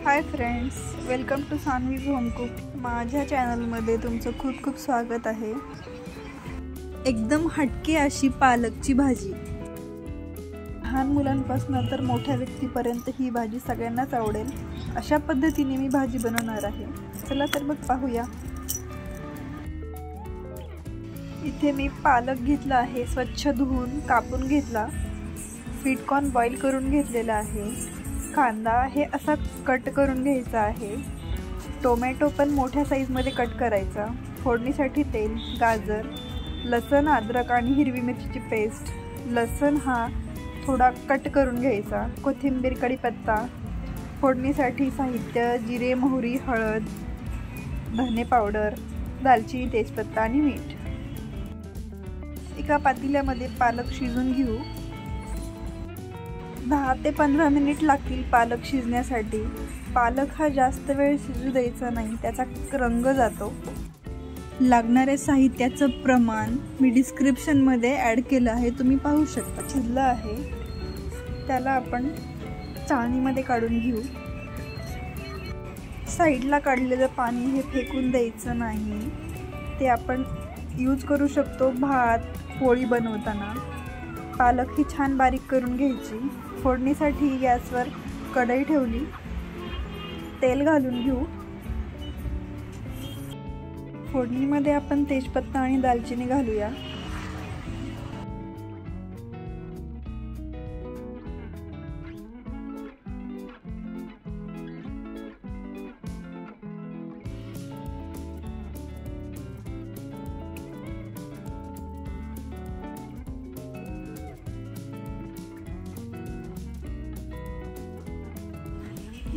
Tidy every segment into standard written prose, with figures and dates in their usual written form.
High friends, welcome to Saanvi's home cook. माझ्या चॅनलमध्ये तुमचं खूप खूप स्वागत आहे। एकदम हटके अशी पालकची भाजी, लहान मुलांपासून तर मोठ्या व्यक्तीपर्यंत ही भाजी सगळ्यांनाच आवडेल। अशा पद्धतीने मी भाजी बनवणार आहे। चला तर मग पाहूया। इथे मी पालक घेतला आहे, स्वच्छ धुवून कापून घेतला। स्वीट कॉर्न बॉईल करून घेतलेला आहे। कांदा हे असा कट करून घ्यायचा आहे। टोमॅटो पण मोठ्या साईजमध्ये कट करायचा। फोडणीसाठी तेल, गाजर, लसण, अद्रक आणि हिरवी मिरचीची पेस्ट। लसण हा थोडा कट करून घ्यायचा। कोथिंबीर, कढीपत्ता। फोडणीसाठी साहित्य: जिरे, मोहरी, हळद, धने पावडर, दालचिनी, तेजपत्ता आणि मीठ। एका पातेल्यामध्ये पालक शिजून घेऊ। 10 ते 15 मिनिट लागतील पालक शिजण्यासाठी। पालक हा जास्त वेळ शिजू द्यायचा नाही, त्याचा रंग जातो। लागणारे साहित्याचं प्रमाण मी डिस्क्रिप्शनमध्ये ॲड केलं आहे, तुम्ही पाहू शकता। शिजलं आहे, त्याला आपण चाळणीमध्ये काढून घेऊ। साईडला काढलेलं पाणी हे फेकून द्यायचं नाही, ते आपण यूज करू शकतो भात, पोळी बनवताना। पालक ही छान बारीक करून घ्यायची। फोडणीसाठी गॅसवर कढई ठेवली, तेल घालून घेऊ। फोडणीमध्ये आपण तेजपत्ता आणि दालचिनी घालूया।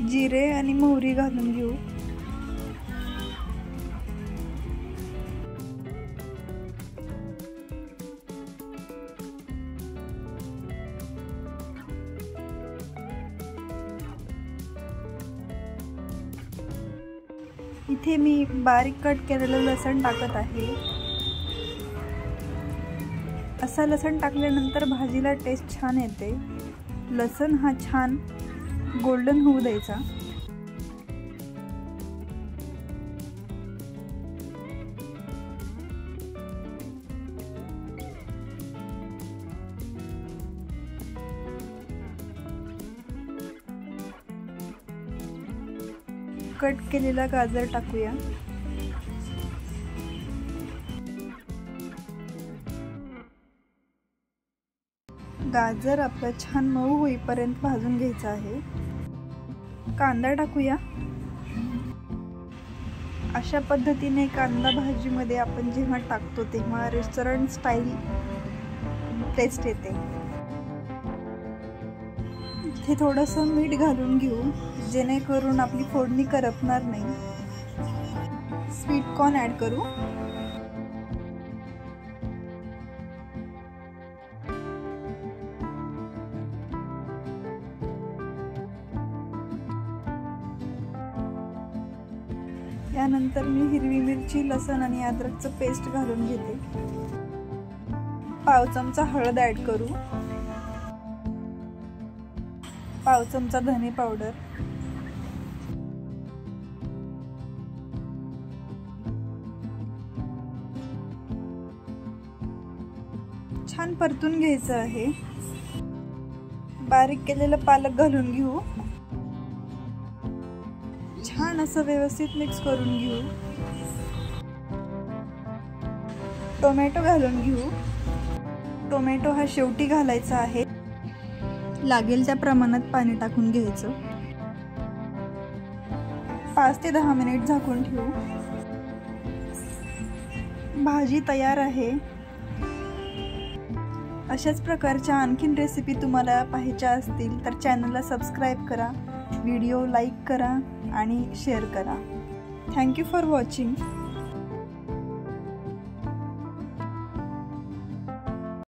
जिरे आणि मोहरी घालून घेऊ। इथे मी बारीक कट केलेलं लसण टाकत आहे। असा लसण टाकल्यानंतर भाजीला टेस्ट छान येते। लसण हा छान गोल्डन होऊ द्यायचा। कट केलेला गाजर टाकूया। गाजर आपलं छान मऊ होईपर्यंत भाजून घ्यायचं आहे। कांदा टाकूया। अशा पद्धतीने कांदा भाजीमध्ये आपण जेव्हा टाकतो तेव्हा रेस्टॉरंट स्टाईल टेस्ट येते। इथे थोडंसं मीठ घालून घेऊ, जेणेकरून आपली फोडणी करपणार नाही। स्वीट कॉर्न ॲड करू। यानंतर मी हिरवी मिरची, लसण आणि अद्रकचं पेस्ट घालून घेते। पाव चमचा हळद ॲड करू। पाव चमचा धने पावडर। छान परतून घ्यायचं आहे। बारीक केलेलं पालक घालून घेऊ। छान असं व्यवस्थित मिक्स करून घेऊ। टोमॅटो घालून घेऊ। टोमॅटो हा शेवटी घालायचा आहे। लागेल त्या प्रमाणात पाणी टाकून घ्यायचं। 5 ते 10 मिनिट झाकून ठेवू। भाजी तयार आहे। अशाच प्रकारच्या आणखीन रेसिपी तुम्हाला पाहायच्या असतील तर चॅनलला सबस्क्राईब करा, व्हिडिओ लाईक करा आणि शेअर करा। Thank you for watching.